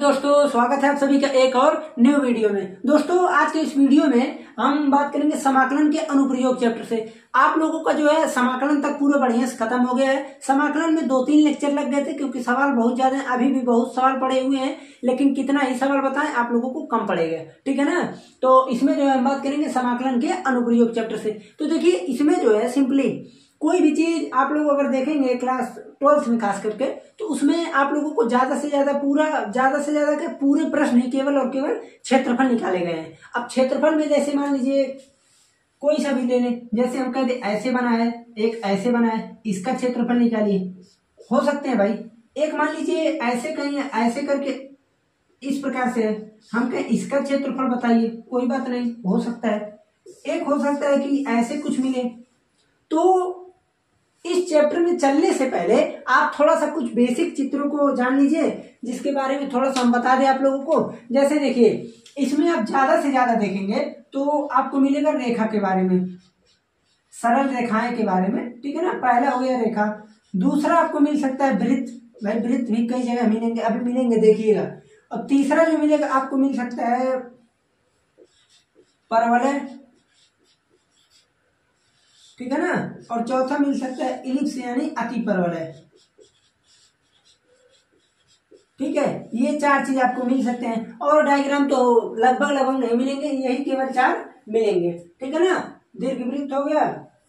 दोस्तों, स्वागत है आप सभी का एक और न्यू वीडियो में। दोस्तों, आज के इस वीडियो में हम बात करेंगे समाकलन के अनुप्रयोग चैप्टर से। आप लोगों का जो है समाकलन तक पूरा बढ़िया से खत्म हो गया है। समाकलन में 2-3 लेक्चर लग गए थे क्योंकि सवाल बहुत ज्यादा हैं। अभी भी बहुत सवाल पड़े हुए हैं, लेकिन कितना ही सवाल बताएं आप लोगों को कम पड़ेगा, ठीक है ना। तो इसमें जो है हम बात करेंगे समाकलन के अनुप्रयोग चैप्टर से। तो देखिए, इसमें जो है सिंपली कोई भी चीज आप लोग अगर देखेंगे क्लास 12th में खास करके, तो उसमें आप लोगों को ज्यादा से ज्यादा के पूरे प्रश्न ही केवल और केवल क्षेत्रफल निकाले गए हैं। अब क्षेत्रफल में जैसे मान लीजिए कोई सा भी ले लें, जैसे हम कहते ऐसे बना है, एक ऐसे बना है, इसका क्षेत्रफल निकालिए। हो सकते हैं भाई, एक मान लीजिए ऐसे कहीं ऐसे करके इस प्रकार से है, हम कहें इसका क्षेत्रफल बताइए, कोई बात नहीं, हो सकता है। एक हो सकता है कि ऐसे कुछ मिले। तो इस चैप्टर में चलने से पहले आप थोड़ा सा कुछ बेसिक चित्रों को जान लीजिए, जिसके बारे में थोड़ा सा हम बता दें आप लोगों को। जैसे देखिए, इसमें आप ज्यादा से ज्यादा देखेंगे तो आपको मिलेगा रेखा के बारे में, सरल रेखाएं के बारे में, ठीक है ना। पहला हो गया रेखा, दूसरा आपको मिल सकता है वृत्त। भाई वृत्त भी कई जगह मिलेंगे, अभी मिलेंगे, देखिएगा। और तीसरा जो मिलेगा आपको मिल सकता है परवलय, ठीक है ना। और चौथा मिल सकता है इलिप्स यानी अतिपरवलय, ठीक है। ये 4 चीज आपको मिल सकते हैं। और डायग्राम तो लगभग नहीं मिलेंगे, यही केवल 4 मिलेंगे, ठीक है ना। दीर्घवृत्त हो गया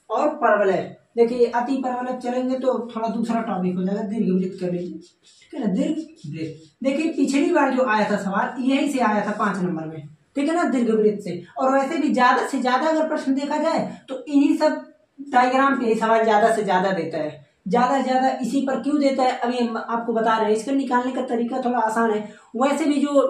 और परवलय। देखिए, अति परवलय चलेंगे तो थोड़ा दूसरा टॉपिक हो जाएगा, दीर्घवृत्त कर लीजिए, ठीक है ना। दीर्घवृत्त देखिए, पिछली बार जो आया था सवाल यही से आया था 5 नंबर में, ठीक है ना, दीर्घवृत्त से। और वैसे भी ज्यादा से ज्यादा अगर प्रश्न देखा जाए तो इन्हीं सब डायग्राम पे सवाल ज्यादा से ज्यादा देता है। ज्यादा से ज्यादा इसी पर क्यों देता है, अभी हम आपको बता रहे हैं। इसका निकालने का तरीका थोड़ा आसान है। वैसे भी जो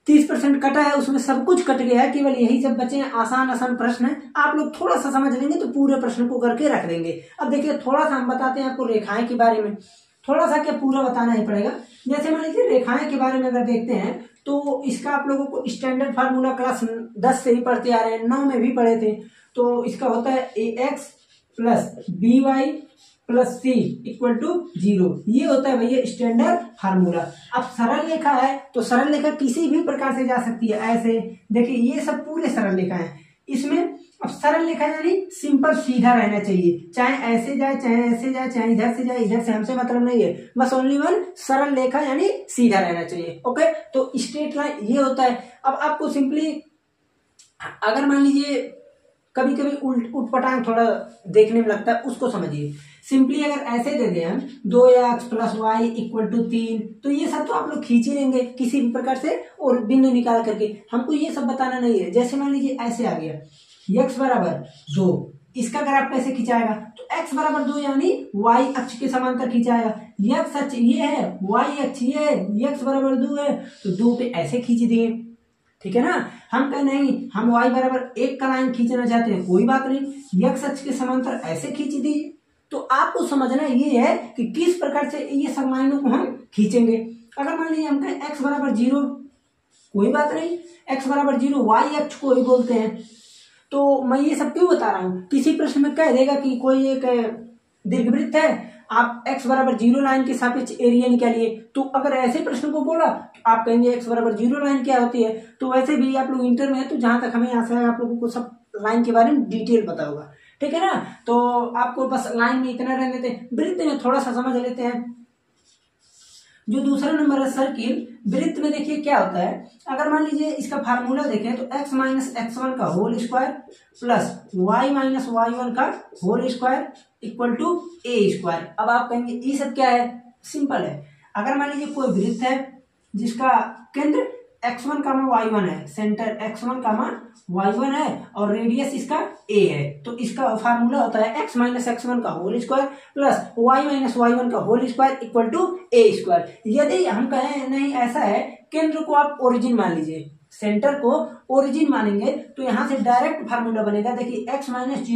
30% कटा है उसमें सब कुछ कट गया है, केवल यही सब बचे हैं। आसान प्रश्न है, आप लोग थोड़ा सा समझ लेंगे तो पूरे प्रश्न को करके रख देंगे। अब देखिए, थोड़ा सा हम बताते हैं आपको रेखाएं के बारे में। थोड़ा सा क्या, पूरा बताना ही पड़ेगा। जैसे मान लीजिए रेखाएं के बारे में अगर देखते हैं तो इसका आप लोगों को स्टैंडर्ड फार्मूला क्लास 10 से ही पढ़ते आ रहे हैं, 9 में भी पढ़े थे। तो इसका होता है ax plus by plus C equal to 0। ये होता है भैया स्टैंडर्ड फार्मूला। अब सरल रेखा है तो सरल रेखा किसी भी प्रकार से जा सकती है, ऐसे देखिए, ये सब पूरे सरल रेखा है इसमें। अब सरल रेखा यानी सिंपल, सीधा रहना चाहिए, चाहे ऐसे जाए, चाहे ऐसे जाए, चाहे इधर से जाए, इधर से हमसे मतलब नहीं है, बस ओनली वन सरल रेखा यानी सीधा रहना चाहिए। ओके, तो स्ट्रेट लाइन ये होता है। अब आपको सिंपली अगर मान लीजिए कभी कभी उठपटांग थोड़ा देखने में लगता है, उसको समझिए। सिंपली अगर ऐसे दे दें हम 2x plus Y equal to 3, तो ये सब तो आप लोग खींच ही लेंगे किसी भी प्रकार से और बिंदु निकाल करके। हमको ये सब बताना नहीं है। जैसे मान लीजिए ऐसे आ गया x बराबर 2, इसका ग्राफ कैसे खिंचाएगा, तो x बराबर 2 यानी y अक्ष के समांतर खिंचाएगा। x अक्ष ये है, y अक्ष ये है, x बराबर 2 है तो 2 पे ऐसे खींच दिए, ठीक है ना। हम कह नहीं, हम y बराबर 1 का लाइन खींचना चाहते हैं, कोई बात नहीं, x अक्ष के समांतर ऐसे खींच दिए। तो आपको समझना ये है कि किस प्रकार से ये सब लाइनों को हम खींचेंगे। अगर मान लीजिए हम कहें x बराबर 0, कोई बात नहीं, x बराबर 0 y अक्ष को ही बोलते हैं। तो मैं ये सब क्यों बता रहा हूँ, किसी प्रश्न में कह देगा कि कोई एक दीर्घवृत्त है, आप x बराबर 0 लाइन के सापेक्ष एरिया निकालिए। तो अगर ऐसे प्रश्न को बोला तो आप कहेंगे x बराबर 0 लाइन क्या होती है। तो वैसे भी आप लोग इंटर में है, तो जहां तक हमें आशा है आप लोगों को सब लाइन के बारे में डिटेल पता होगा, ठीक है ना। तो आपको बस लाइन में इतना रहने देते हैं। वृत्त में थोड़ा सा समझ लेते हैं। जो दूसरा नंबर है सर्किल, वृत्त में देखिए क्या होता है। अगर मान लीजिए इसका फार्मूला देखें तो x माइनस x1 का whole square plus y minus y1 का whole square equal to a square. अब आप कहेंगे ये सब क्या है, सिंपल है। अगर मान लीजिए कोई वृत्त है जिसका केंद्र x1 कामा y1 है, सेंटर x1 कामा y1 है और रेडियस इसका a है, तो इसका फार्मूला होता है x माइनस x1 का whole square plus y minus y1 का whole square equal to a square. यदि हम कहें नहीं ऐसा है, केंद्र को आप ओरिजिन मान लीजिए, सेंटर को ओरिजिन मानेंगे, तो यहां से डायरेक्ट फार्मूला बनेगा। देखिए x माइनस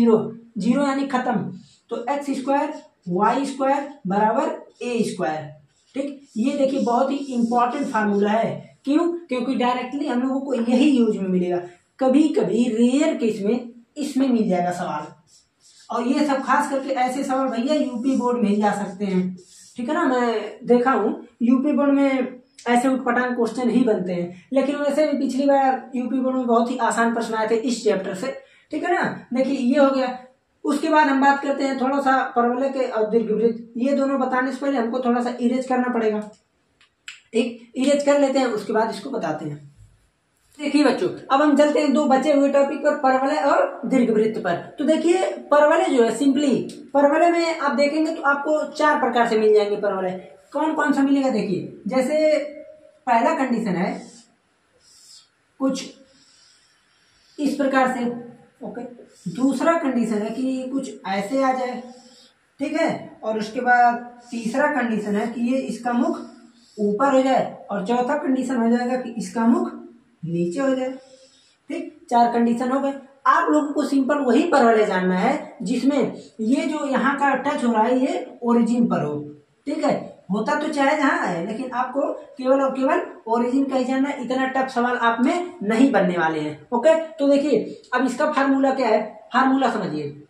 0 यानी खत्म, तो x स्क्वायर y स्क्वायर बराबर a स्क्वायर, ठीक। ये देखिए बहुत ही इंपॉर्टेंट फार्मूला है। क्यों, क्योंकि डायरेक्टली हम लोगों को यही यूज में मिलेगा। कभी कभी रेयर केस में इसमें मिल जाएगा सवाल, और ये सब खास करके ऐसे सवाल भैया यूपी बोर्ड में ही जा सकते हैं, ठीक है ना। मैं देखा हूँ यूपी बोर्ड में ऐसे उटपटांग क्वेश्चन ही बनते हैं। लेकिन वैसे भी पिछली बार यूपी बोर्ड में बहुत ही आसान प्रश्न आए थे इस चैप्टर से, ठीक है ना। देखिए ये हो गया। उसके बाद हम बात करते हैं थोड़ा सा परवलय के और दीर्घवृत्त। ये दोनों बताने से पहले हमको थोड़ा सा इरेज करना पड़ेगा, ठीक, इरेज कर लेते हैं, उसके बाद इसको बताते हैं। देखिए बच्चों, अब हम चलते हैं दो बचे हुए टॉपिक पर, परवलय और दीर्घवृत्त पर। तो देखिए परवलय जो है, सिंपली परवलय में आप देखेंगे तो आपको 4 प्रकार से मिल जाएंगे परवलय। कौन कौन सा मिलेगा देखिए, जैसे पहला कंडीशन है कुछ इस प्रकार से, ओके। दूसरा कंडीशन है कि कुछ ऐसे आ जाए, ठीक है। और उसके बाद तीसरा कंडीशन है कि ये इसका मुख ऊपर हो जाए, और चौथा कंडीशन हो जाएगा कि इसका मुख नीचे हो जाए, ठीक। 4 कंडीशन हो गए। आप लोगों को सिंपल वही परवलय जानना है जिसमें ये जो यहाँ का टच हो रहा है ये ओरिजिन पर हो, ठीक है। होता तो चाहे जहाँ है, लेकिन आपको केवल और केवल ओरिजिन का ही जानना है। इतना टफ सवाल आप में नहीं बनने वाले हैं, ओके। तो देखिए अब इसका फार्मूला क्या है, फार्मूला समझिए।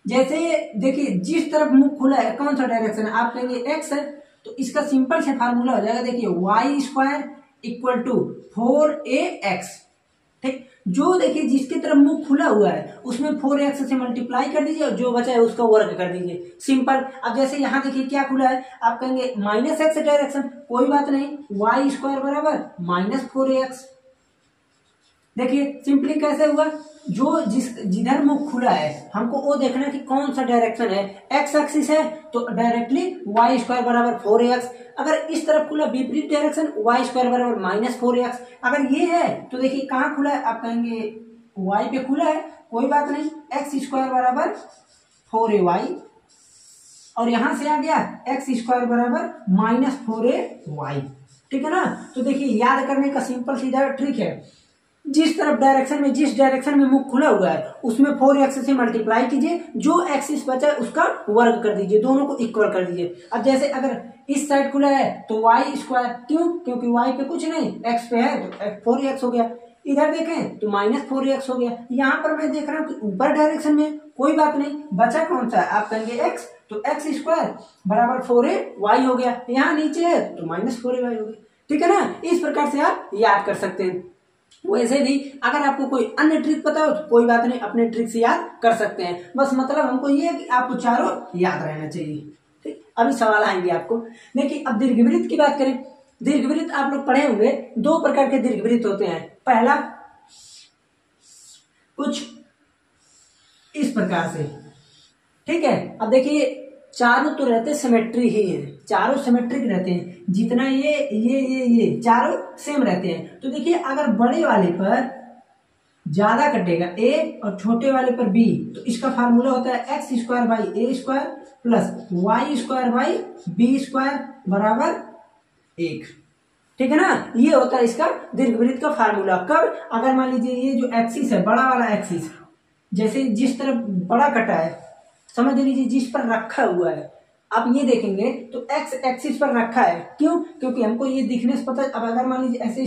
जैसे देखिए जिस तरफ मुख खुला है, कौन सा डायरेक्शन है, आप कहेंगे एक्स है, तो इसका सिंपल से फार्मूला हो जाएगा, देखिए Y square equal to 4ax, ठीक। जो देखिए जिसकी तरफ मुंह खुला हुआ है उसमें 4x से मल्टीप्लाई कर दीजिए, और जो बचा है उसका वर्ग कर दीजिए, सिंपल। अब जैसे यहाँ देखिए क्या खुला है, आप कहेंगे -x डायरेक्शन, कोई बात नहीं, वाई स्क्वायर बराबर -4ax। देखिए सिंपली कैसे हुआ, जो जिधर मुख खुला है हमको वो देखना है कि कौन सा डायरेक्शन है। एक्स एक्सिस है तो डायरेक्टली वाई स्क्वायर बराबर 4ax। अगर इस तरफ खुला विपरीत डायरेक्शन, वाई स्क्वायर बराबर -4ax। अगर ये है तो देखिए कहाँ खुला है, आप कहेंगे वाई पे खुला है, कोई बात नहीं, एक्स स्क्वायर बराबर 4ay, और यहां से आ गया एक्स स्क्वायर बराबर -4ay, ठीक है ना। तो देखिए याद करने का सिंपल सीधा ट्रिक है, जिस तरफ डायरेक्शन में, जिस डायरेक्शन में मुख खुला हुआ है उसमें 4x से मल्टीप्लाई कीजिए, जो एक्सिस बचा है उसका वर्ग कर दीजिए, दोनों को इक्वल कर दीजिए। अब जैसे अगर इस साइड खुला है तो वाई स्क्वायर, क्यों, क्योंकि वाई पे कुछ नहीं, एक्स पे है तो 4x हो गया। इधर देखें तो -4x हो गया। यहाँ पर मैं देख रहा हूँ कि ऊपर डायरेक्शन में, कोई बात नहीं, बचा कौन सा है, आप कहेंगे एक्स, तो एक्स स्क्वायर बराबर 4ay हो गया। यहाँ नीचे है तो -4ay हो गया, ठीक है ना। इस प्रकार से आप याद कर सकते हैं। वैसे भी अगर आपको कोई अन्य ट्रिक पता हो तो कोई बात नहीं, अपने ट्रिक से याद कर सकते हैं। बस मतलब हमको ये है कि आपको चारों याद रहना चाहिए, ठीक। अभी सवाल आएंगे आपको। देखिए अब दीर्घवृत्त की बात करें, दीर्घवृत्त आप लोग पढ़े होंगे, 2 प्रकार के दीर्घवृत्त होते हैं। पहला कुछ इस प्रकार से, ठीक है। अब देखिए चारों तो रहते सिमेट्री ही है, चारों सिमेट्रिक रहते हैं, जितना ये चारों सेम रहते हैं। तो देखिए अगर बड़े वाले पर ज्यादा कटेगा a और छोटे वाले पर b, तो इसका फार्मूला होता है X square by A square plus Y square by B square बराबर 1, ठीक है ना। ये होता है इसका दीर्घवृत्त का फार्मूला। कब, अगर मान लीजिए ये जो एक्सिस है, बड़ा वाला एक्सिस, जैसे जिस तरफ बड़ा कटा है, समझ लीजिए जिस पर रखा हुआ है, आप ये देखेंगे तो एक्स एक्सिस पर रखा है, क्यों, क्योंकि हमको ये दिखने से पता। अब अगर मान लीजिए ऐसे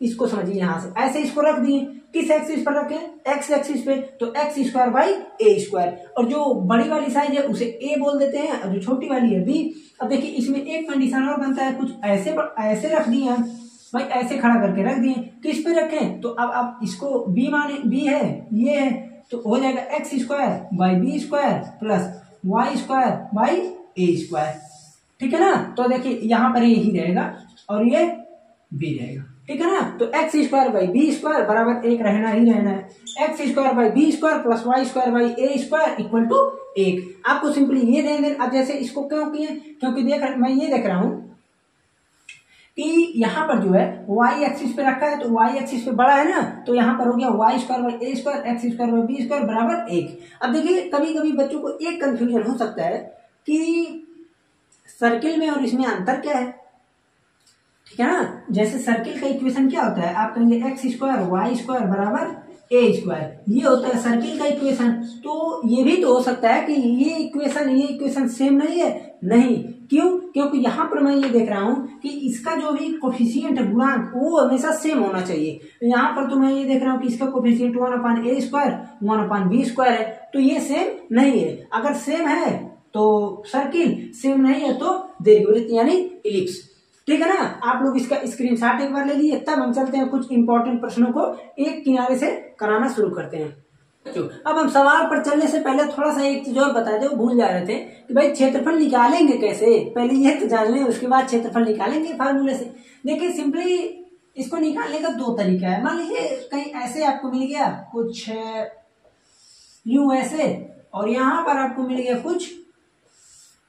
इसको समझिए, यहां से ऐसे इसको रख दिए, किस एक्सिस पर रखे, एक्स एक्सिस पे, तो X square by A square, और जो बड़ी वाली साइज है उसे ए बोल देते हैं, और जो छोटी वाली है बी। अब देखिए इसमें एक कंडीशन और बनता है, कुछ ऐसे रख दिए हम भाई, ऐसे खड़ा करके रख दिए, किस पे रखें, तो अब आप इसको बी माने, बी है ये है, तो हो जाएगा X square by B square plus Y square by A square, ठीक है ना। तो देखिए यहाँ पर यही रहेगा और ये बी रहेगा, ठीक है ना। तो X square by B square बराबर 1 रहना ही रहना है। X square by B square plus Y square by A square equal to 1। आपको सिंपली ये दे दें। अब जैसे इसको क्यों किए, क्योंकि मैं ये देख रहा हूं कि यहाँ पर जो है y एक्सिस पे रखा है, तो y एक्सिस पे बड़ा है ना, तो यहाँ पर हो गया Y square by A square X square by B square बराबर 1। अब देखिए कभी कभी बच्चों को एक कंफ्यूजन हो सकता है कि सर्किल में और इसमें अंतर क्या है, ठीक है ना। जैसे सर्किल का इक्वेशन क्या होता है, आप कहेंगे एक्स स्क्वायर वाई स्क्वायर बराबर ए स्क्वायर, ये होता है सर्किल का इक्वेशन। तो ये भी तो हो सकता है कि ये इक्वेशन सेम नहीं है, नहीं, क्यों, क्योंकि यहाँ पर मैं ये देख रहा हूं कि इसका जो भी कोफिशिएंट है, गुणांक, वो हमेशा सेम होना चाहिए। तो यहाँ पर तो मैं ये देख रहा हूँ कि इसका coefficient 1/a square 1/b square है, तो ये सेम नहीं है। अगर सेम है तो सर्किल, सेम नहीं है तो दीर्घवृत्त यानी इलिप्स, ठीक है ना। आप लोग इसका स्क्रीनशॉट एक बार ले लीजिए, तब हम चलते हैं कुछ इंपॉर्टेंट प्रश्नों को एक किनारे से कराना शुरू करते हैं। अब हम सवाल पर चलने से पहले थोड़ा सा एक चीज और बता दे, वो भूल जा रहे थे कि भाई क्षेत्रफल निकालेंगे कैसे, पहले ये तो जान लें, उसके बाद क्षेत्रफल निकालेंगे फार्मूले से। देखिए सिंपली इसको निकालने का दो तरीका है। मान लीजिए कहीं ऐसे आपको मिल गया कुछ यूं ऐसे, और यहाँ पर आपको मिल गया कुछ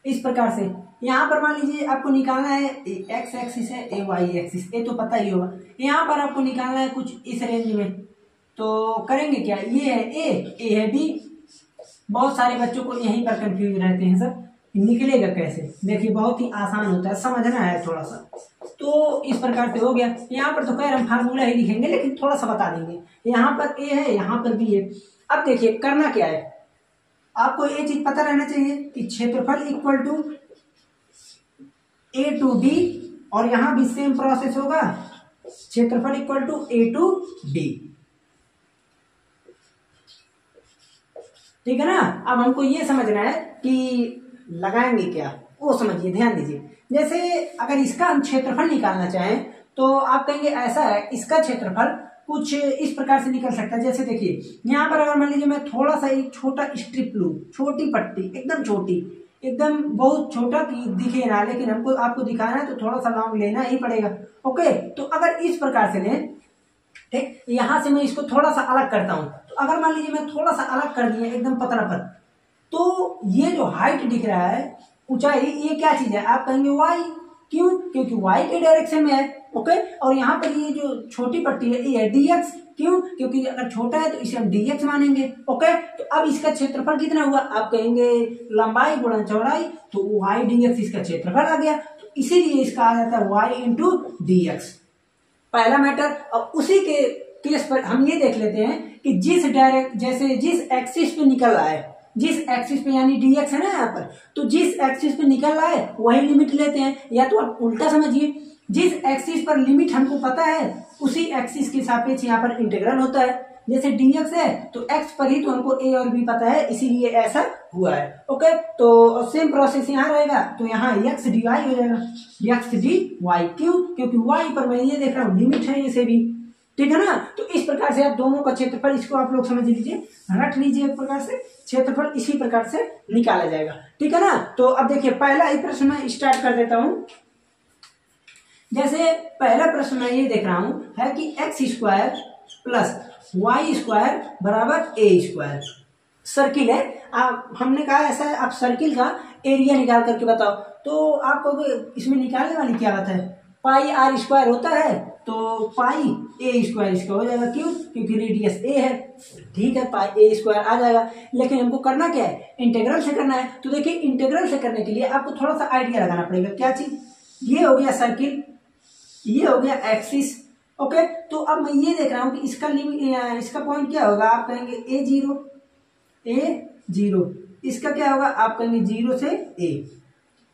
इस प्रकार से। यहाँ पर मान लीजिए आपको निकालना है एक्स एक्सिस है, ए वाई एक्सिस, ये तो पता ही होगा। यहाँ पर आपको निकालना है कुछ इस रेंज में, तो करेंगे क्या, ये है ए है बी। बहुत सारे बच्चों को यहीं पर कंफ्यूज रहते हैं सर, निकलेगा कैसे। देखिए बहुत ही आसान होता है, समझना है थोड़ा सा। तो इस प्रकार से हो गया। यहाँ पर तो खैर हम फार्मूला ही लिखेंगे, लेकिन थोड़ा सा बता देंगे। यहाँ पर ए है, यहाँ पर बी है। अब देखिए करना क्या है, आपको ये चीज पता रहना चाहिए कि क्षेत्रफल equal to A to D, और यहां भी सेम प्रोसेस होगा, क्षेत्रफल equal to A to D. ठीक है ना। अब हमको ये समझना है कि लगाएंगे क्या, वो समझिए, ध्यान दीजिए। जैसे अगर इसका हम क्षेत्रफल निकालना चाहें तो आप कहेंगे ऐसा है, इसका क्षेत्रफल कुछ इस प्रकार से निकल सकता है। जैसे देखिए यहाँ पर अगर मान लीजिए मैं थोड़ा सा एक छोटा स्ट्रिप लूं, छोटी पट्टी, एकदम छोटी, एकदम बहुत छोटा कि दिखे ना, लेकिन हमको आपको दिखाना है तो थोड़ा सा लॉन्ग लेना ही पड़ेगा। ओके, तो अगर इस प्रकार से लें, ठीक, यहां से मैं इसको थोड़ा सा अलग करता हूं, तो अगर मान लीजिए मैं थोड़ा सा अलग कर दिया एकदम पतला पत, तो ये जो हाइट दिख रहा है, ऊंचाई, ये क्या चीज है, आप कहेंगे वाई। क्यों, क्योंकि वाई के डायरेक्शन में है। ओके, और यहाँ पर ये जो छोटी पट्टी है ये है dx। क्यों, क्योंकि अगर छोटा है तो इसे हम dx मानेंगे। ओके, तो अब इसका क्षेत्रफल कितना हुआ, आप कहेंगे लंबाई गुणा चौड़ाई, तो y dx इसका क्षेत्रफल आ गया। तो इसीलिए इसका आ जाता है y इंटू dx, पहला मैटर। और उसी के केस पर हम ये देख लेते हैं कि जैसे जिस एक्सिस पे निकल रहा है, जिस एक्सिस पे यानी dx है ना यहाँ पर, तो जिस एक्सिस पे निकल रहा है वही लिमिट लेते हैं। या तो आप उल्टा समझिए, जिस एक्सिस पर लिमिट हमको पता है उसी एक्सिस के सापेक्ष यहाँ पर इंटीग्रल होता है। जैसे dx है तो x पर ही तो हमको a और b पता है, इसीलिए ऐसा हुआ है। ओके, तो सेम प्रोसेस यहाँ रहेगा, तो यहाँ x dy हो जाएगा, x dy। क्यों, क्योंकि y पर मैं ये देख रहा हूँ लिमिट है इसे भी। ठीक है ना। तो इस प्रकार से आप दोनों का क्षेत्रफल, इसको आप लोग समझ लीजिए, रख लीजिए। एक प्रकार से क्षेत्रफल इसी प्रकार से निकाला जाएगा। ठीक है ना। तो अब देखिए पहला ही प्रश्न मैं स्टार्ट कर देता हूं। जैसे पहला प्रश्न मैं ये देख रहा हूं है कि X square plus Y square बराबर ए स्क्वायर। सर्किल है, हमने कहा ऐसा है, आप सर्किल का एरिया निकाल करके बताओ। तो आप कहोगे इसमें निकालने वाली क्या बात है, पाई आर स्क्वायर होता है, तो पाई ए स्क्वायर इसका हो जाएगा। क्यों, क्योंकि रेडियस ए है। ठीक है, पाई ए स्क्वायर आ जाएगा। लेकिन हमको करना क्या है, इंटीग्रल से करना है। तो देखिए इंटीग्रल से करने के लिए आपको थोड़ा सा आइडिया लगाना पड़ेगा। क्या चीज, ये हो गया सर्किल, ये हो गया एक्सिस। ओके, तो अब मैं ये देख रहा हूं कि इसका लिमिट, इसका पॉइंट क्या होगा, आप कहेंगे ए जीरो। इसका क्या होगा, आप कहेंगे जीरो से ए,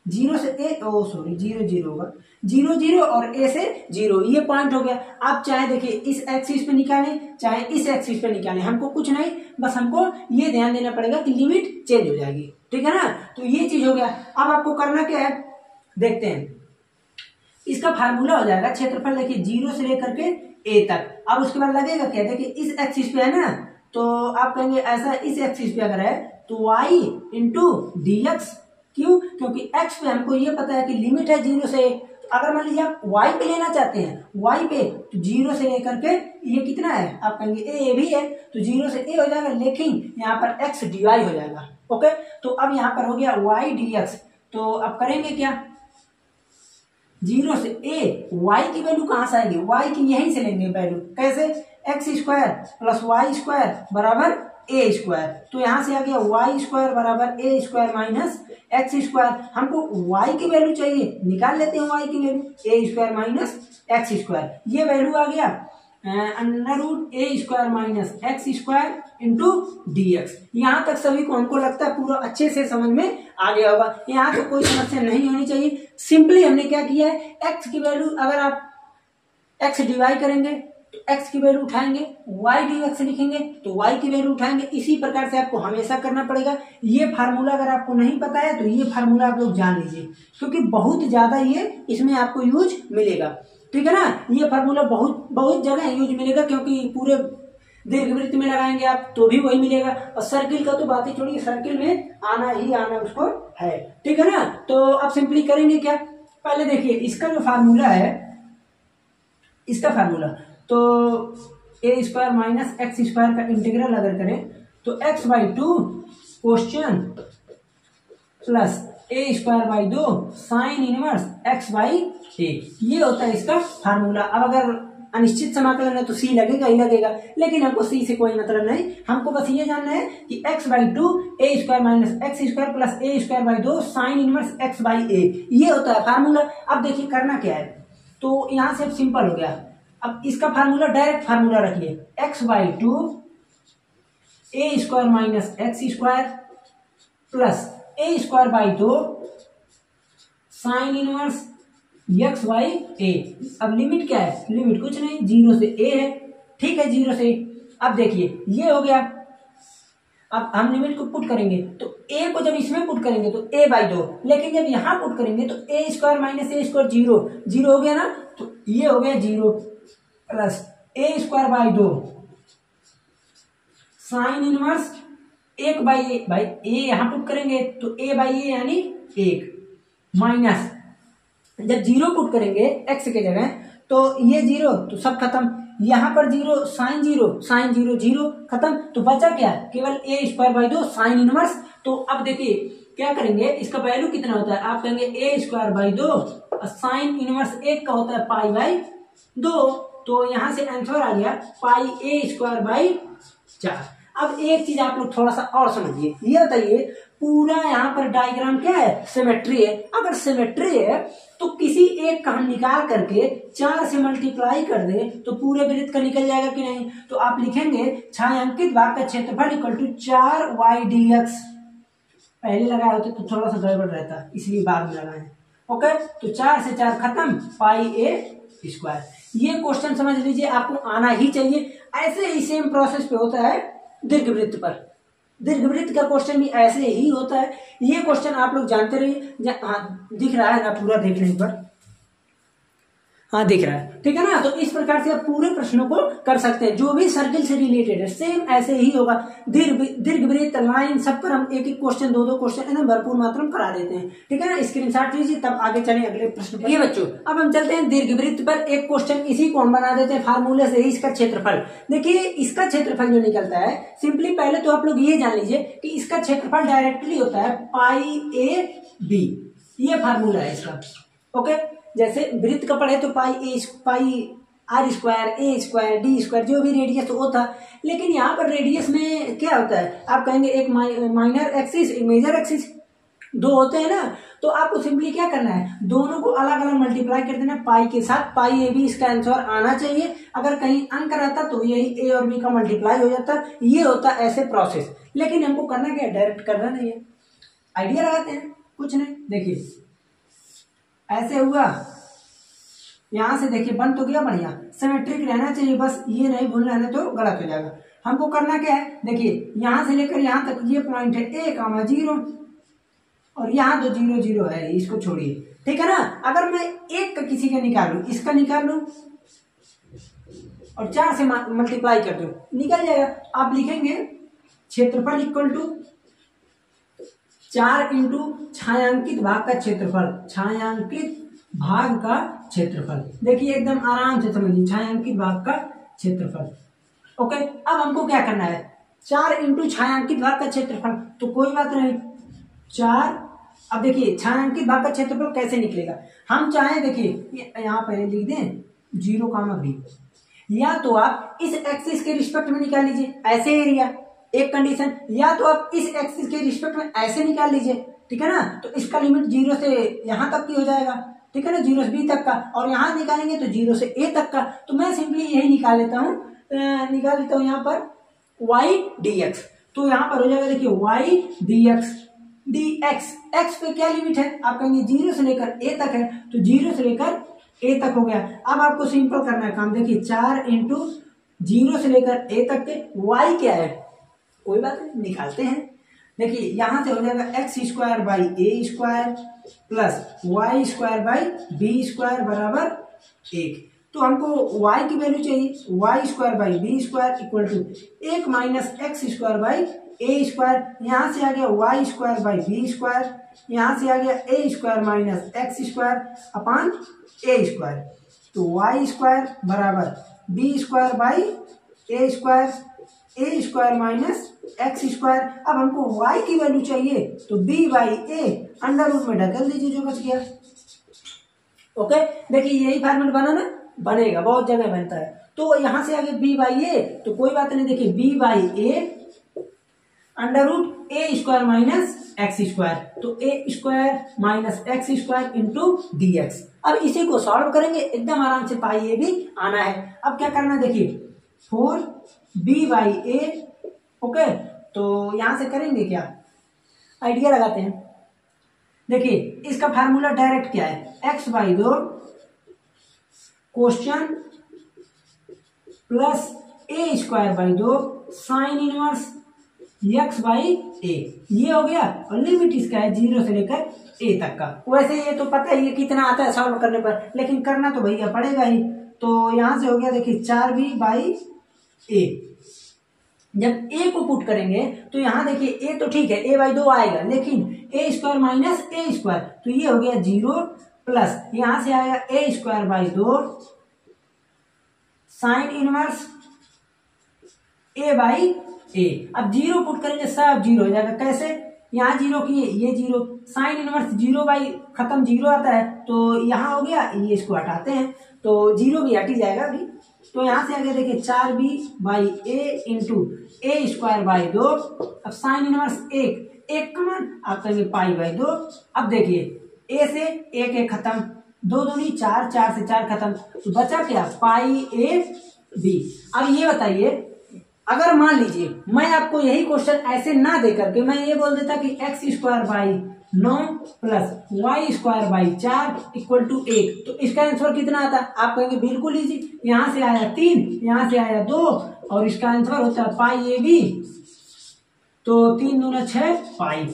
जीरो से ए, ओ सॉरी जीरो होगा, जीरो और ए से जीरो, ये पॉइंट हो गया। आप चाहे देखिए इस एक्सिस पे निकालें चाहे इस एक्सिस पे निकालें, हमको कुछ नहीं, बस हमको ये ध्यान देना पड़ेगा कि लिमिट चेंज हो जाएगी। ठीक है ना। तो ये चीज हो गया। अब आपको करना क्या है, देखते हैं। इसका फार्मूला हो जाएगा क्षेत्रफल, देखिए जीरो से लेकर के ए तक। अब उसके बाद लगेगा क्या, देखिए इस एक्सिस पे है ना, तो आप कहेंगे ऐसा, इस एक्सिस पे अगर है तो y इंटू dx। क्यों, क्योंकि x पे हमको ये पता है कि लिमिट है जीरो से। तो अगर मान लीजिए आप y पे लेना चाहते हैं, y पे, तो जीरो से लेकर के ये कितना है, आप कहेंगे ए भी है, तो जीरो से ए हो जाएगा, लेकिन यहाँ पर x dy हो जाएगा। ओके, तो अब यहाँ पर हो गया y dx। तो अब करेंगे क्या, जीरो से ए, y की वैल्यू कहां से आएगी, y की यहीं से लेंगे वैल्यू। कैसे, X square plus Y square बराबर ए स्क्वायर। तो यहां से आ गया वाई स्क्वायर बराबर A square minus x square. हमको y की वैल्यू चाहिए, निकाल लेते हैं y की value, A square minus x square. ये वैल्यू आ गया under root A square minus x square into dx। यहाँ तक सभी को हमको लगता है पूरा अच्छे से समझ में आ गया होगा, यहाँ तो कोई समस्या नहीं होनी चाहिए। सिंपली हमने क्या किया है, x की वैल्यू अगर आप x डिवाइड करेंगे तो x की वैल्यू उठाएंगे, y dx लिखेंगे तो y की वैल्यू उठाएंगे। इसी प्रकार से आपको हमेशा करना पड़ेगा। ये फार्मूला अगर आपको नहीं पता है तो ये फार्मूला आप लोग जान लीजिए, क्योंकि बहुत ज्यादा ये इसमें आपको यूज मिलेगा, ठीक है ना। ये फार्मूला बहुत बहुत जगह यूज मिलेगा, क्योंकि पूरे दीर्घवृत्त में लगाएंगे आप तो भी वही मिलेगा, और सर्किल का तो बात ही छोड़िए, सर्किल में आना ही आना उसको है, ठीक है ना। तो अब सिंपली करेंगे क्या, पहले देखिए इसका जो फार्मूला है, इसका फार्मूला तो A square minus x square का इंटीग्रल अगर करें तो x/2 question plus A square by 2 sine inverse x/a, ये होता है इसका फार्मूला। अब अगर अनिश्चित समाकलन है तो c लगेगा ही लगेगा, लेकिन हमको c से कोई मतलब नहीं, हमको बस ये जानना है कि x/2 A square minus x square plus A square by 2 sine inverse x/a, ये होता है फार्मूला। अब देखिए करना क्या है, तो यहां से अब सिंपल हो गया। अब इसका फार्मूला डायरेक्ट फार्मूला रखिए, x/2 A square minus x square plus A square by 2 sine inverse x/a। अब लिमिट क्या है, लिमिट कुछ नहीं, 0 से a है, ठीक है, 0 से। अब देखिए ये हो गया। अब हम लिमिट को पुट करेंगे तो a को जब इसमें पुट करेंगे तो a/2, लेकिन जब यहां पुट करेंगे तो A square minus A square 0 0 हो गया ना, तो ये हो गया 0 plus A square by 2 sine inverse 1/a भाई a यहां पुट करेंगे तो a/a यानी 1 माइनस जब 0 पुट करेंगे x के जगह तो ये 0 तो सब खत्म, यहां पर 0 साइन 0 0 खत्म, तो बचा क्या, केवल ए स्क्वायर बाई 2 साइन इनवर्स। तो अब देखिए क्या करेंगे, इसका वैल्यू कितना होता है, आप कहेंगे ए स्क्वायर बाई 2 और साइन इनवर्स 1 का होता है π/2, तो यहां से आंसर आ गया πa²/4। अब एक चीज आप लोग थोड़ा सा और समझिए, ये बताइए पूरा यहाँ पर डायग्राम क्या है, सिमेट्री है। अगर सिमेट्री है तो किसी एक का हम निकाल करके 4 से मल्टीप्लाई कर दे तो पूरे वृत्त का निकल जाएगा कि नहीं। तो आप लिखेंगे छायांकित भाग का क्षेत्रफल इक्वल टू 4y dx। पहले लगाए होते तो थोड़ा सा गड़बड़ रहता, इसलिए बाद में लगाए। ओके, तो 4 से 4 खत्म, πa²। ये क्वेश्चन समझ लीजिए, आपको आना ही चाहिए। ऐसे ही सेम प्रोसेस पे होता है दीर्घवृत्त पर, दीर्घवृत्त का क्वेश्चन भी ऐसे ही होता है। ये क्वेश्चन आप लोग जानते रहिए। हाँ दिख रहा है ना, पूरा देखने पर, हाँ दिख रहा है, ठीक है ना। तो इस प्रकार से आप पूरे प्रश्नों को कर सकते हैं, जो भी सर्किल से रिलेटेड है सेम ऐसे ही होगा। दीर्घवृत्त लाइन सब पर हम एक एक क्वेश्चन 2-2 क्वेश्चन एकदम भरपूर मात्रा में करा देते हैं, ठीक है ना। स्क्रीनशॉट लीजिए, तब आगे चले अगले प्रश्न पर। ये बच्चों अब हम चलते हैं दीर्घवृत्त पर। एक क्वेश्चन इसी को हम बना देते हैं फार्मूले से ही, इसका क्षेत्रफल। देखिए इसका क्षेत्रफल जो निकलता है, सिंपली पहले तो आप लोग ये जान लीजिए कि इसका क्षेत्रफल डायरेक्टली होता है πa/b, ये फार्मूला है इसका। ओके, जैसे वृत्त का पढ़े तो πr²a² d², जो भी रेडियस वो था। लेकिन यहाँ पर रेडियस में क्या होता है, आप कहेंगे एक माइनर एक्सिस एक मेजर एक्सिस, दो होते हैं ना। तो आपको सिंपली क्या करना है, दोनों को अलग अलग मल्टीप्लाई कर देना पाई के साथ, πa/b इसका आंसर आना चाहिए। अगर कहीं अंक रहता तो यही a और b का मल्टीप्लाई हो जाता। ये होता ऐसे प्रोसेस, लेकिन हमको करना क्या है, डायरेक्ट करना नहीं है, आइडिया लगाते हैं, कुछ नहीं। देखिए ऐसे हुआ, यहां से देखिए बन तो गया बढ़िया, सिमेट्रिक रहना चाहिए, बस ये नहीं भूलना है तो गलत हो जाएगा। हमको करना क्या है, देखिए यहां से लेकर यहां तक ये पॉइंट है a,0 और यहाँ तो 0 0 है, इसको छोड़िए, ठीक है ना। अगर मैं एक का किसी का निकालू, इसका निकाल लू और 4 से मल्टीप्लाई कर दो, निकल जाएगा। आप लिखेंगे क्षेत्रफल इक्वल टू 4 इंटू छायांकित भाग का क्षेत्रफल, छायांकित भाग का क्षेत्रफल। देखिए एकदम आराम से समझिए, छायांकित भाग का क्षेत्रफल। ओके, अब हमको क्या करना है, 4 इंटू छायांकित भाग का क्षेत्रफल, तो कोई बात नहीं 4। अब देखिए छायांकित भाग का क्षेत्रफल कैसे निकलेगा, हम चाहें देखिए यहाँ पहले लिख दें 0,b, या तो आप इस एक्सिस के रिस्पेक्ट में निकाल लीजिए ऐसे एरिया, एक कंडीशन, या तो आप इस एक्सिस के रिस्पेक्ट में ऐसे निकाल लीजिए, ठीक है ना। तो इसका लिमिट 0 से यहाँ तक की हो जाएगा, ठीक है ना, 0 से b तक का, और यहाँ निकालेंगे तो 0 से a तक का। तो मैं सिंपली यही निकाल लेता हूँ यहाँ पर y dx। तो यहाँ पर हो जाएगा देखिए y dx, x पे क्या लिमिट है, आप कहेंगे 0 से लेकर a तक है, तो 0 से लेकर ए तक हो गया। अब आपको सिंपल करना है काम, देखिए 4 इंटू 0 से लेकर ए तक के y क्या है, कोई बात नहीं निकालते हैं। देखिए यहां से हो जाएगा X square by A square plus Y square by B square बराबर 1। तो हमको y की वैल्यू चाहिए, Y square by B square equal to 1 minus x square by A square, यहाँ से आ गया Y square by B square, यहाँ से आ गया A square minus x square upon A square. तो वाई स्क्वायर बराबर B square by A square minus x square. अब हमको y की वैल्यू चाहिए तो b by A under root में ढकेल दीजिए जो बच गया। ओके, देखिए यही फॉर्मूला बना ना, बनेगा, बहुत जगह बनता है। तो यहां से आगे b बाई ए, तो कोई बात नहीं, देखिए b by A under root A square minus x square, तो A square minus x square into D X. अब इसी को सॉल्व करेंगे एकदम आराम से, पाई ए भी आना है। अब क्या करना है, देखिए 4b बाई ए। ओके, तो यहां से करेंगे क्या, आइडिया लगाते हैं। देखिए इसका फार्मूला डायरेक्ट क्या है, x by 2 question plus A square by 2 sine inverse x by A, ये हो गया। और लिमिट इसका है 0 से लेकर a तक का। वैसे ये तो पता है ये कितना आता है सॉल्व करने पर, लेकिन करना तो भैया पड़ेगा ही। तो यहां से हो गया देखिए 4b बाई ए। जब a को पुट करेंगे तो यहाँ देखिए a तो ठीक है, a बाई 2 आएगा, लेकिन A square minus A square, तो ये हो गया 0 प्लस यहां से आएगा A square by 2 sine inverse A by A. अब 0 पुट करेंगे सब 0 हो जाएगा, कैसे, यहाँ 0 किए ये 0, साइन इनवर्स 0 बाई खत्म 0 आता है, तो यहाँ हो गया, ये इसको हटाते हैं तो 0 भी हट ही जाएगा अभी। तो यहां से आगे देखिए 4b by A into A square by 2। अब साइन इनवर्स एक कमन, आप कहेंगे पाई बाई 2। अब देखिए ए से एक खत्म, 2 दूनी 4, 4 से 4 खत्म, तो बचा क्या, पाई ए बी। अब ये बताइए, अगर मान लीजिए मैं आपको यही क्वेश्चन ऐसे ना दे करके मैं ये बोल देता कि X square by 9 plus Y square by 4 equal to 1, तो इसका आंसर कितना आता है, आप कहेंगे बिल्कुल इजी, यहां से आया 3, यहां से आया 2, और इसका आंसर होता है पाई ए बी। तो 3 दूना 6 पाई,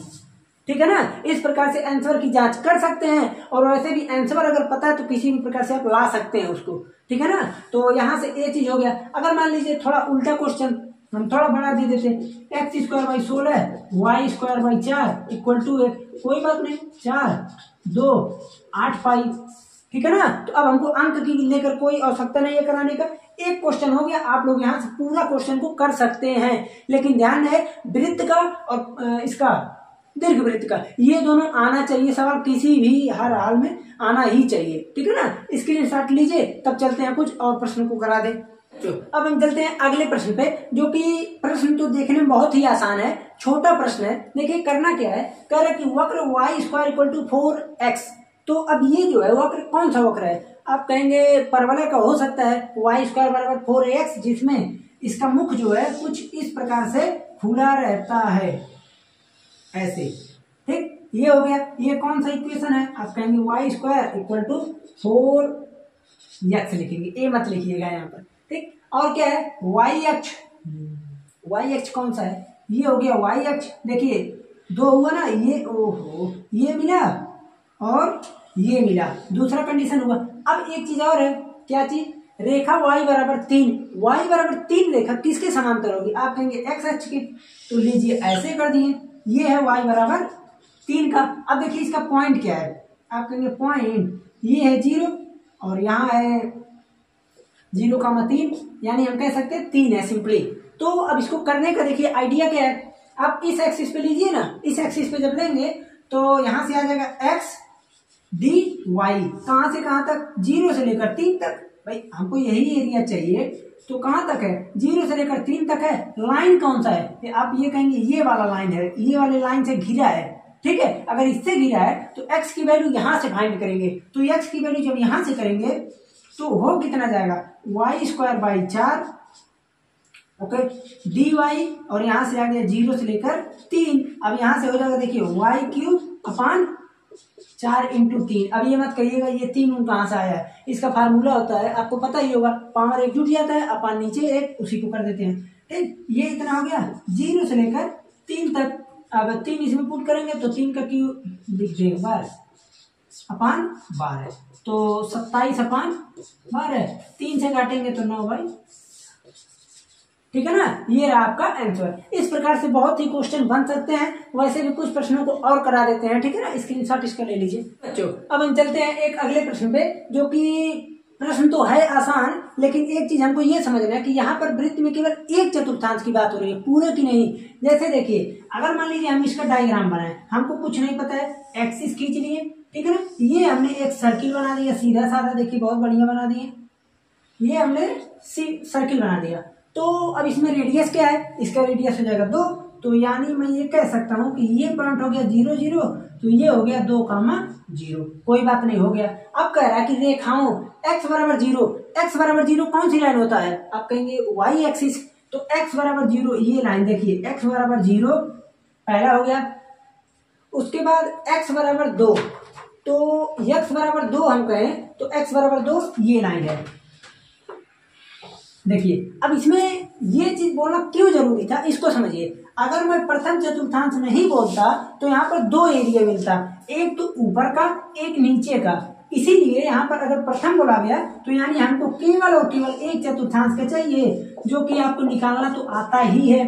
ठीक है ना। इस प्रकार से आंसर की जांच कर सकते हैं, और वैसे भी आंसर अगर पता है तो किसी भी प्रकार से आप ला सकते हैं उसको, ठीक है ना। तो यहां से ये चीज हो गया। अगर मान लीजिए थोड़ा उल्टा क्वेश्चन हम थोड़ा बड़ा दे देते, X square by 16 Y square by 4 equal to 1, कोई बात नहीं, 4 2 8 पाई, ठीक है ना। तो अब हमको अंक की लेकर कोई आवश्यकता नहीं है कराने का, एक क्वेश्चन हो गया, आप लोग यहाँ से पूरा क्वेश्चन को कर सकते हैं। लेकिन ध्यान है वृत्त का और इसका दीर्घ वृत्त का, ये दोनों आना चाहिए, सवाल किसी भी हर हाल में आना ही चाहिए, ठीक है ना। स्क्रीनशॉट लीजिए, तब चलते हैं कुछ और प्रश्न को करा दें। अब हम चलते हैं अगले प्रश्न पे, जो कि प्रश्न तो देखने में बहुत ही आसान है, छोटा प्रश्न है। देखिए करना क्या है, कह रहा है कि वक्र Y square equal to 4x। तो अब ये जो है वक्र कौन सा वक्र है, आप कहेंगे परवलय का हो सकता है, वाई स्क्वायर बराबर 4x, जिसमें इसका मुख जो है कुछ इस प्रकार से खुला रहता है, ऐसे, ठीक। ये हो गया, ये कौन सा इक्वेशन है, आप कहेंगे Y square equal to 4x लिखेंगे, ए मत लिखिएगा यहाँ पर, ठीक। और क्या है, वाई अक्ष कौन सा है, ये हो गया वाई अक्ष। देखिए 2 हुआ ना, ये ओहो ये मिला और ये मिला, दूसरा कंडीशन हुआ। अब एक चीज और है, क्या चीज, रेखा y बराबर 3 रेखा किसके समांतर होगी, आप कहेंगे x अक्ष के, तो लीजिए ऐसे कर दिए, ये है y बराबर 3 का। अब देखिए इसका पॉइंट क्या है, आप कहेंगे पॉइंट ये है 0 और यहाँ है 0,3, यानी हम कह सकते हैं 3 है सिंपली। तो अब इसको करने का देखिए आइडिया क्या है, आप इस एक्सिस पे लीजिए ना, इस एक्सिस पे जब लेंगे तो यहां से आ जाएगा x dy, कहां से कहां तक, 0 से लेकर 3 तक। भाई हमको यही एरिया चाहिए, तो कहां तक है, 0 से लेकर 3 तक है। लाइन कौन सा है, आप ये कहेंगे ये वाला लाइन है, ये वाले लाइन से घिरा है, ठीक है। अगर इससे घिरा है तो x की वैल्यू यहां से फाइंड करेंगे, तो x की वैल्यू जब यहां से करेंगे तो हो कितना जाएगा, Y square by 4, okay, dy, और यहां से आ गया 0 से लेकर 3। अब यहां से हो जाएगा देखिए y क्यूब अपान 4 इंटू 3। अब ये मत कहिएगा ये 3 कहाँ से आया है, इसका फार्मूला होता है, आपको पता ही होगा, पावर एक जुट जाता है, अपन नीचे एक उसी को कर देते हैं। ठीक, ये इतना हो गया 0 से लेकर 3 तक। अब 3 इसमें पुट करेंगे तो 3 का क्यूब लिख देंगे 12 तो 27/12। 3 से काटेंगे तो 9/। ठीक है ना, ये रहा आपका आंसर। इस प्रकार से बहुत ही क्वेश्चन बन सकते हैं। वैसे भी कुछ प्रश्नों को और करा देते हैं। ठीक है ना, स्क्रीनशॉट इसका ले लीजिए बच्चों। अब हम चलते हैं एक अगले प्रश्न पे, जो कि प्रश्न तो है आसान, लेकिन एक चीज हमको ये समझना है कि यहाँ पर वृत्त में केवल एक चतुर्थांश की बात हो रही है, पूरे की नहीं। जैसे देखिए, अगर मान लीजिए हम इसका डायग्राम बनाए, हमको कुछ नहीं पता है, एक्सिस खींच लिए, ठीक है ना, ये हमने एक सर्किल बना दिया सीधा साधा, देखिए बहुत बढ़िया बना दिए, ये हमने सर्किल बना दिया। तो अब इसमें रेडियस क्या है, इसका रेडियस हो जाएगा 2, तो यानी मैं ये कह सकता हूँ कि ये पॉइंट हो गया 0 0, तो ये हो गया 2,0, कोई बात नहीं, हो गया। अब कह रहा है कि रेखाओं x बराबर 0, x बराबर 0 कौन सी लाइन होता है, आप कहेंगे y एक्सिस, तो x बराबर 0 ये लाइन देखिए, x बराबर 0 पहला हो गया, उसके बाद x बराबर 2, तो x बराबर 2 हम कहें तो x बराबर 2 ये लाइन है। देखिए, अब इसमें ये चीज बोलना क्यों जरूरी था, इसको समझिए। अगर मैं प्रथम चतुर्थांश नहीं बोलता तो यहाँ पर 2 एरिया मिलता, एक तो ऊपर का, एक नीचे का। इसीलिए यहाँ पर अगर प्रथम बोला गया तो यानी हमको केवल और केवल एक चतुर्थांश का चाहिए, जो कि आपको निकालना तो आता ही है।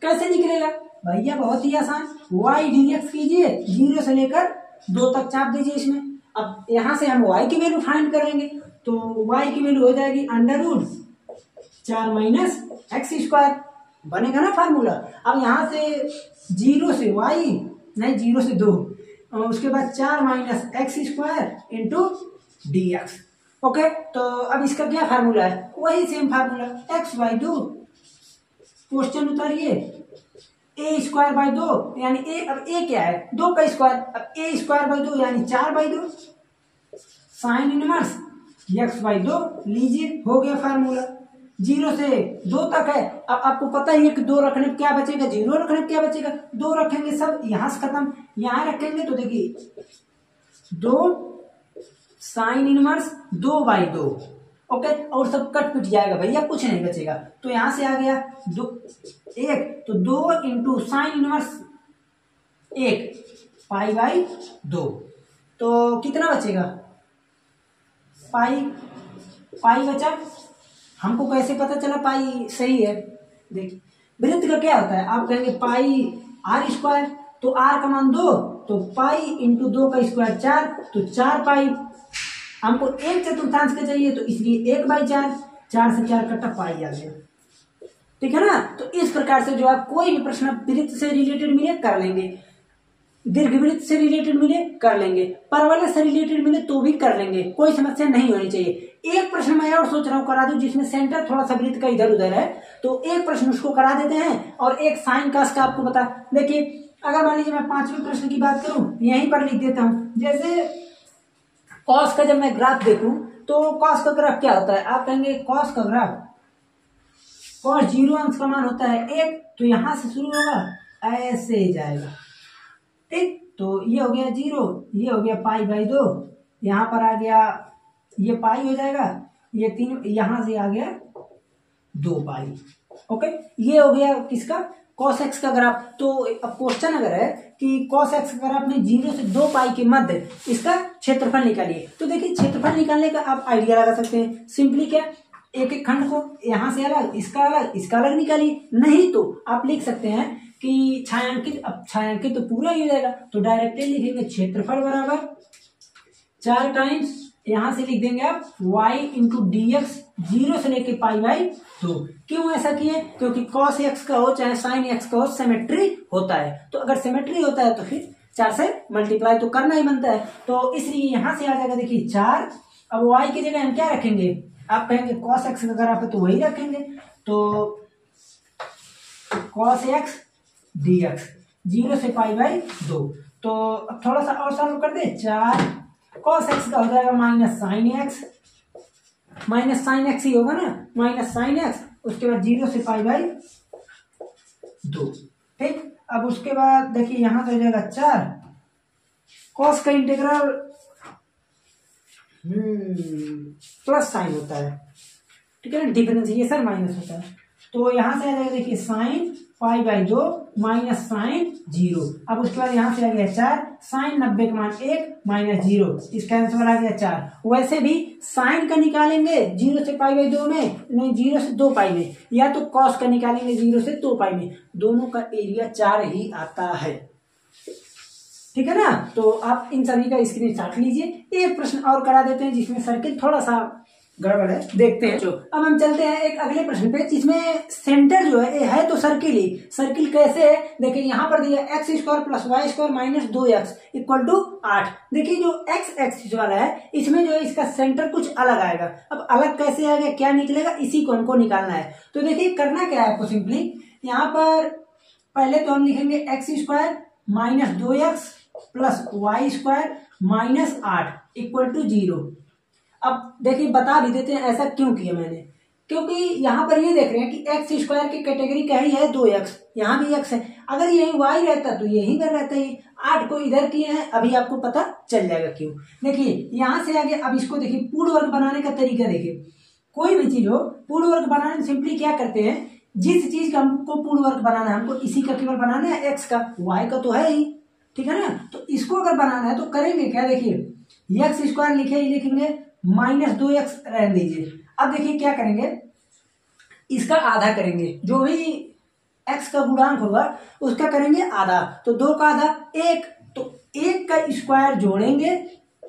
कैसे निकलेगा भैया, बहुत ही आसान, y dx कीजिए, 0 से लेकर 2 तक चाप दीजिए इसमें। अब यहाँ से हम y की वैल्यू फाइंड करेंगे, तो y की वैल्यू हो जाएगी √4 - x², बनेगा ना फार्मूला। अब यहाँ से 0 से y, नहीं 0 से 2, उसके बाद 4 - x² इंटू dx। ओके, तो अब इसका क्या फार्मूला है, वही same formula, x/2, question उतारिए, a²/2 यानी a, अब a क्या है, 2 का स्क्वायर, अब a²/2 यानी 4/2, साइन इनवर्स x/2 लीजिए, हो गया फार्मूला। 0 से 2 तक है। अब आपको पता ही है कि 2 रखने पे क्या बचेगा, 0 रखने पे क्या बचेगा, 2 रखेंगे सब यहां से खत्म, यहां रखेंगे तो देखिए 2 साइन इनवर्स 2/2। ओके, और सब कट पिट जाएगा भैया, कुछ नहीं बचेगा। तो यहां से आ गया 2 1, तो 2 इंटू साइन इनवर्स 1 π/2, तो कितना बचेगा, पाई बचा। हमको कैसे पता चला पाई सही है, देखिए वृत्त का क्या होता है, आप कहेंगे πr², तो r का मान 2, तो पाई इंटू 2 का स्क्वायर 4, तो 4π। हमको एक चतुर्थांश का चाहिए तो इसलिए 1/4, 4 से 4 कटा पाई आ गया। ठीक है ना, तो इस प्रकार से जो आप कोई भी प्रश्न वृत्त से रिलेटेड मिले कर लेंगे, दीर्घवृत्त से रिलेटेड मिले कर लेंगे, परवलय से रिलेटेड मिले तो भी कर लेंगे, कोई समस्या नहीं होनी चाहिए। एक प्रश्न मैं और सोच रहा हूँ करा दूं जिसमें सेंटर थोड़ा सा वृत्त का इधर उधर है, तो एक प्रश्न उसको करा देते हैं और एक साइन कास का आपको बता। देखिए, अगर मान लीजिए मैं 5वें प्रश्न की बात करूं, यहीं पर लिख देता हूं, जैसे कॉस का जब मैं ग्राफ देखूं तो कॉस का ग्राफ क्या होता है, आप कहेंगे कॉस का ग्राफ, कॉस 0 अंश का मान होता है 1, तो यहां से शुरू होगा ऐसे जाएगा। ठीक, तो ये हो गया 0, ये हो गया π/2, यहाँ पर आ गया ये पाई हो जाएगा, ये 3 यहां से आ गया 2π। ओके, ये हो गया किसका, cos x का ग्राफ। तो अब क्वेश्चन अगर है कि cos x का ग्राफ ने 0 से 2π के मध्य इसका क्षेत्रफल निकालिए, तो देखिए क्षेत्रफल निकालने का आप आइडिया लगा सकते हैं। सिंपली क्या, एक एक खंड को यहां से अलग, इसका अलग निकालिए, नहीं तो आप लिख सकते हैं कि छायांकित, अब छायांकित तो पूरा ही हो जाएगा, तो डायरेक्टली लिखेंगे क्षेत्रफल बराबर 4 टाइम्स, यहां से लिख देंगे आप y इंटू dx 0 से लेके π/2। क्यों ऐसा किए, क्योंकि cos x का हो चाहे sin x का हो, सिमेट्री होता है, तो अगर सिमेट्री होता है तो फिर 4 से मल्टीप्लाई तो करना ही बनता है, तो इसलिए यहां से आ जाएगा देखिए 4। अब y की जगह हम क्या रखेंगे, आप कहेंगे cos x का ग्राफ है तो वही रखेंगे, तो cos x dx 0 से π/2। तो अब थोड़ा सा और सॉल्व कर दे, 4 cos x का हो जाएगा -sin x ही होगा ना, -sin x, उसके बाद 0 से π/2। ठीक, अब उसके बाद देखिए यहां तो हो जाएगा 4, कॉस का इंटीग्रल प्लस साइन होता है, ठीक है ना, डिफरेंशिएशन माइनस होता है। तो यहाँ से आ जाएगा देखिए sine pi by 2 minus sine 0। अब उसके बाद यहाँ से आ गया 4 साइन 90 का मान 1 माइनस 0, इसका आंसर आ गया 4। वैसे भी साइन का निकालेंगे 0 से पाई बाई 2 में, नहीं 0 से 2 पाई में, या तो कॉस का निकालेंगे 0 से 2 पाई में, दोनों का एरिया 4 ही आता है, ठीक है ना। तो आप इन सभी का स्क्रीनशॉट लीजिए। एक प्रश्न और करा देते हैं जिसमें सर्किल थोड़ा सा गड़बड़ है, देखते हैं। अब हम चलते हैं एक अगले प्रश्न पे, जिसमें सेंटर जो है तो सर्किल ही, सर्किल कैसे है देखिए, यहाँ पर दिया x square plus Y square minus 2x equal to 8। देखिए जो एक्स एक्सिस वाला है इसमें जो है इसका सेंटर कुछ अलग आएगा। अब अलग कैसे आएगा, क्या निकलेगा, इसी को हमको निकालना है। तो देखिए करना क्या है आपको, सिंपली यहाँ पर पहले तो हम लिखेंगे x square minus 2x plus Y square minus 8 equal to 0। अब देखिए बता भी देते हैं ऐसा क्यों किया मैंने, क्योंकि यहाँ पर ये देख रहे हैं कि एक्स स्क्वायर की कैटेगरी क्या ही है 2x, यहाँ भी x है, अगर यही y रहता तो यही कर रहता है, 8 को इधर किए हैं, अभी आपको पता चल जाएगा क्यों। देखिए यहाँ से आगे अब इसको देखिए पूर्ण वर्ग बनाने का तरीका देखिए, कोई भी चीज हो पूर्ण वर्ग बनाने में सिंपली क्या करते हैं, जिस चीज का हमको पूर्ण वर्ग बनाना है हमको इसी का केवल बनाना है, x का, y का तो है ही, ठीक है ना। तो इसको अगर बनाना है तो करेंगे क्या, देखिए एक्स स्क्वायर लिखेंगे माइनस 2x रहने दीजिए। अब देखिए क्या करेंगे, इसका आधा करेंगे, जो भी x का गुणांक होगा उसका करेंगे आधा, तो 2 का आधा 1, तो 1 का स्क्वायर जोड़ेंगे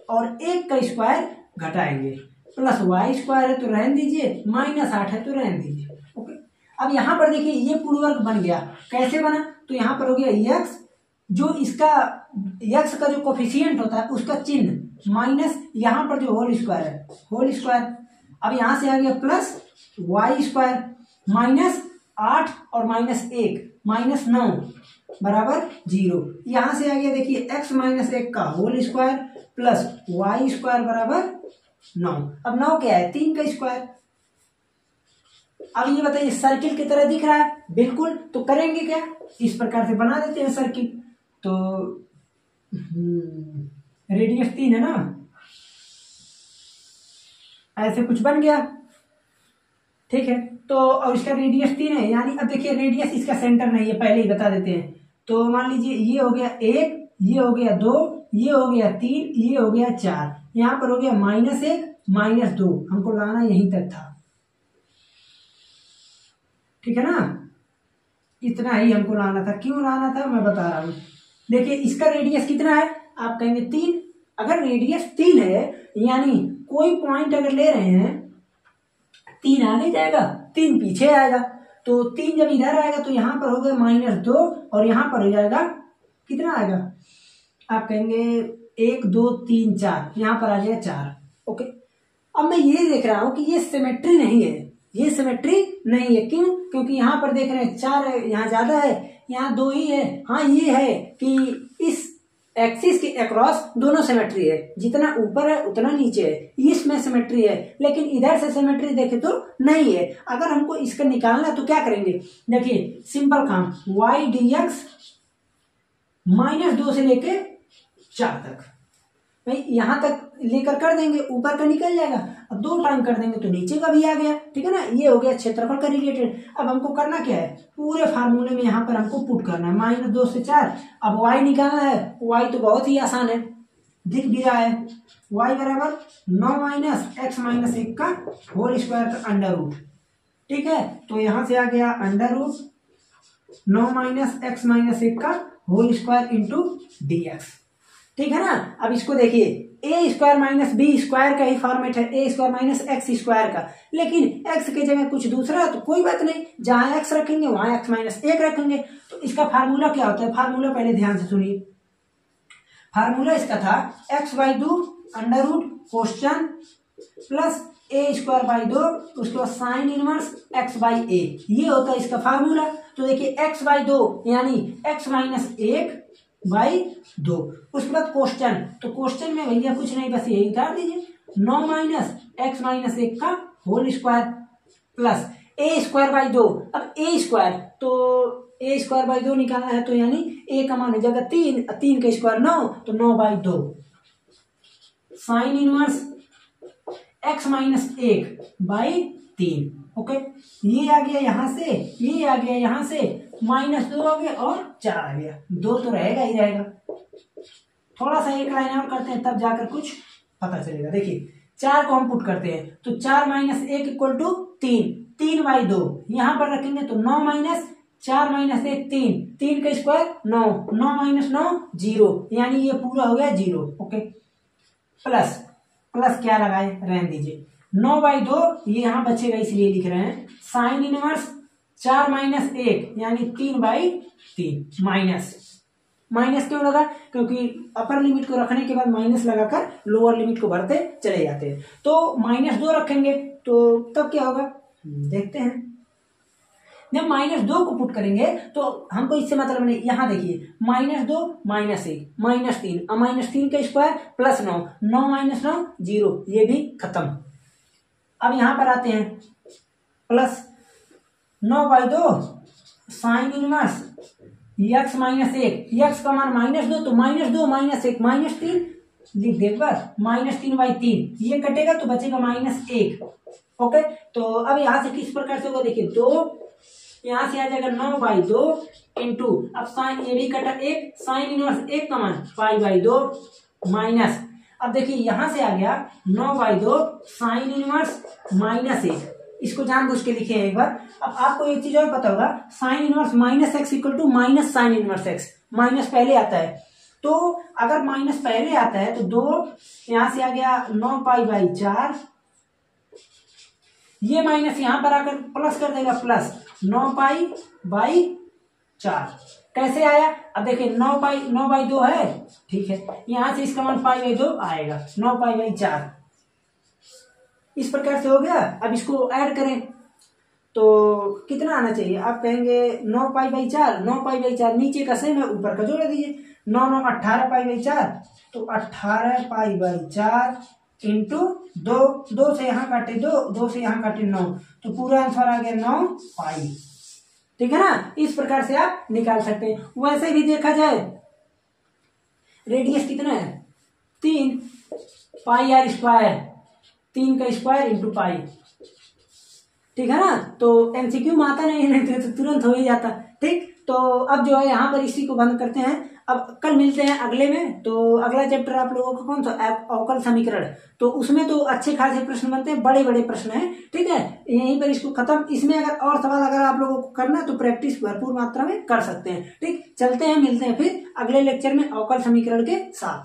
और 1 का स्क्वायर घटाएंगे, प्लस वाई स्क्वायर है तो रहने दीजिए, माइनस 8 है तो रहने दीजिए। ओके, अब यहाँ पर देखिए ये पूर्ण वर्ग बन गया, कैसे बना, तो यहाँ पर हो गया x, जो इसका x का जो कोफिशिएंट होता है उसका चिन्ह माइनस यहाँ पर जो होल स्क्वायर है, होल स्क्वायर, अब यहाँ से आ गया प्लस वाई स्क्वायर माइनस 8 और माइनस 1 माइनस 9 बराबर 0। यहाँ से आ गया देखिए x माइनस 1 का whole square plus Y square बराबर 9। अब 9 क्या है, 3 का स्क्वायर। अब ये बताइए सर्किल की तरह दिख रहा है, बिल्कुल, तो करेंगे क्या, इस प्रकार से बना देते हैं सर्किल। तो रेडियस 3 है ना, ऐसे कुछ बन गया, ठीक है। तो और इसका रेडियस 3 है, यानी अब देखिए रेडियस इसका सेंटर नहीं है, पहले ही बता देते हैं। तो मान लीजिए ये हो गया 1, ये हो गया 2, ये हो गया 3, ये हो गया 4, यहाँ पर हो गया -1 -2, हमको लाना यहीं तक था, ठीक है ना, इतना ही हमको लाना था। क्यों लाना था मैं बता रहा हूं, देखिए इसका रेडियस कितना है, आप कहेंगे 3, अगर रेडियस 3 है यानी कोई पॉइंट अगर ले रहे हैं 3 आगे जाएगा 3 पीछे आएगा, तो 3 जब इधर आएगा तो यहाँ पर हो गया -2 और यहाँ पर हो जाएगा कितना आएगा, आप कहेंगे 1 2 3 4, यहाँ पर आ जाएगा 4। ओके, अब मैं ये देख रहा हूं कि ये सिमेट्री नहीं है, ये सिमेट्री नहीं है, क्यों, क्योंकि यहाँ पर देख रहे हैं 4 है, यहाँ ज्यादा है, यहाँ 2 ही है। हाँ ये है कि इस एक्सिस के अक्रॉस दोनों सिमेट्री है, जितना ऊपर है उतना नीचे है, इसमें सिमेट्री है, लेकिन इधर से सिमेट्री देखे तो नहीं है। अगर हमको इसका निकालना तो क्या करेंगे, देखिए सिंपल काम, y dx -2 से लेके 4 तक, भाई यहाँ तक लेकर कर देंगे, ऊपर का निकल जाएगा, अब 2 टाइम कर देंगे तो नीचे का भी आ गया, ठीक है ना। ये हो गया क्षेत्रफल का रिलेटेड। अब हमको करना क्या है, पूरे फार्मूले में यहाँ पर हमको पुट करना है -2 से 4। अब y निकालना है, y तो बहुत ही आसान है, दिख भी रहा है, y बराबर 9 - x - 1 का होल स्क्वायर का अंडर रूट, ठीक है। तो यहाँ से आ गया अंडर रूट 9 - x - 1 का होल स्क्वायर इंटू dx, ठीक है ना। अब इसको देखिए a square minus b square का ही फॉर्मेट है, a square minus x square का, लेकिन x के जगह कुछ दूसरा है तो कोई बात नहीं, जहां x रखेंगे वहां x - 1 रखेंगे। तो इसका फार्मूला क्या होता है, फार्मूला पहले ध्यान से सुनिए, फार्मूला इसका था x/2 under root question plus a square by 2, उसके बाद साइन इनवर्स x/a, ये होता है इसका फार्मूला। तो देखिए x/2 यानी x - 1/2, उसके बाद क्वेश्चन, तो क्वेश्चन में भैया कुछ नहीं, बस यही उतार दीजिए, 9 - x - 1 का whole square plus a square by 2। अब a स्क्वायर तो ए स्क्वायर बाई 2 निकालना है, तो यानी ए का मान हो जाएगा 3, 3 का स्क्वायर 9, तो 9/2 sign inverse x minus 1/3। Okay, ये आ गया यहाँ से, ये आ गया यहाँ से, -2 आ गया और 4 आ गया, 2 तो रहेगा ही रहेगा। थोड़ा सा एक लाइन और करते हैं तब जाकर कुछ पता चलेगा। देखिए 4 को हम पुट करते हैं तो 4 माइनस 1 इक्वल टू 3, 3/2 यहाँ पर रखेंगे तो 9 माइनस 4 माइनस 1 3, 3 का स्क्वायर 9, 9 माइनस 9 0, यानी ये पूरा हो गया 0। ओके, प्लस क्या लगाए, रहने दीजिए, 9/2 ये यहाँ बचेगा इसलिए लिख रहे हैं, साइन इनवर्स 4 माइनस 1 यानी 3/3, माइनस क्यों लगा, क्योंकि अपर लिमिट को रखने के बाद माइनस लगाकर लोअर लिमिट को भरते चले जाते हैं। तो -2 रखेंगे तो तब क्या होगा, देखते हैं। जब -2 को पुट करेंगे तो हमको इससे मतलब नहीं, यहाँ देखिए -2 -1 -3, अब -3 का स्क्वायर प्लस 9, 9 माइनस 9 0, ये भी खत्म। अब यहाँ पर आते हैं, plus 9/2 sign inverse x minus 1, x का मान -2 तो -2 -1 -3 लिख दे, बस -3/3, ये कटेगा तो बचेगा -1। ओके, तो अब यहाँ से किस प्रकार से होगा, देखिए 2 यहाँ से आ जाएगा 9/2 इंटू, अब साइन ये भी कटा 1, साइन इनवर्स 1 का मान π/2 माइनस, अब देखिए यहाँ से आ गया 9/2 साइन इनवर्स -1, इसको जानबूझ के लिखे हैं एक बार। अब आपको एक चीज और पता होगा, sine inverse -x equal to minus sine inverse x, minus पहले आता है, तो अगर माइनस पहले आता है तो 2 यहाँ से आ गया 9π/4, ये माइनस यहाँ पर आकर प्लस कर देगा, प्लस 9π/4 कैसे आया, अब देखिए 9/2 है, ठीक है, यहां से इसका मान π/2 आएगा, 9π/4 इस प्रकार से हो गया। अब इसको ऐड करें तो कितना आना चाहिए, आप कहेंगे 9π/4, 9π/4 नीचे का सेम है, ऊपर का जोड़ दीजिए, 9 9 18π/4, तो 18π/4 इंटू 2 से यहाँ काटे 2 से यहाँ काटे 9, तो पूरा आंसर आ गया 9π। ठीक है ना, इस प्रकार से आप निकाल सकते हैं। वैसे भी देखा जाए रेडियस कितना है 3 πr², 3 का स्क्वायर इंटू पाई, ठीक है ना, तो एमसीक्यू में आता नहीं तो तुरंत हो ही जाता। ठीक, तो अब जो है यहाँ पर इसी को बंद करते हैं, अब कल मिलते हैं अगले में। तो अगला चैप्टर आप लोगों का कौन सा, अवकल समीकरण, तो उसमें तो अच्छे खासे प्रश्न बनते हैं, बड़े बड़े प्रश्न हैं। ठीक है, यहीं पर इसको खत्म। इसमें अगर और सवाल अगर आप लोगों को करना है तो प्रैक्टिस भरपूर मात्रा में कर सकते हैं। ठीक, चलते हैं, मिलते हैं फिर अगले लेक्चर में अवकल समीकरण के साथ।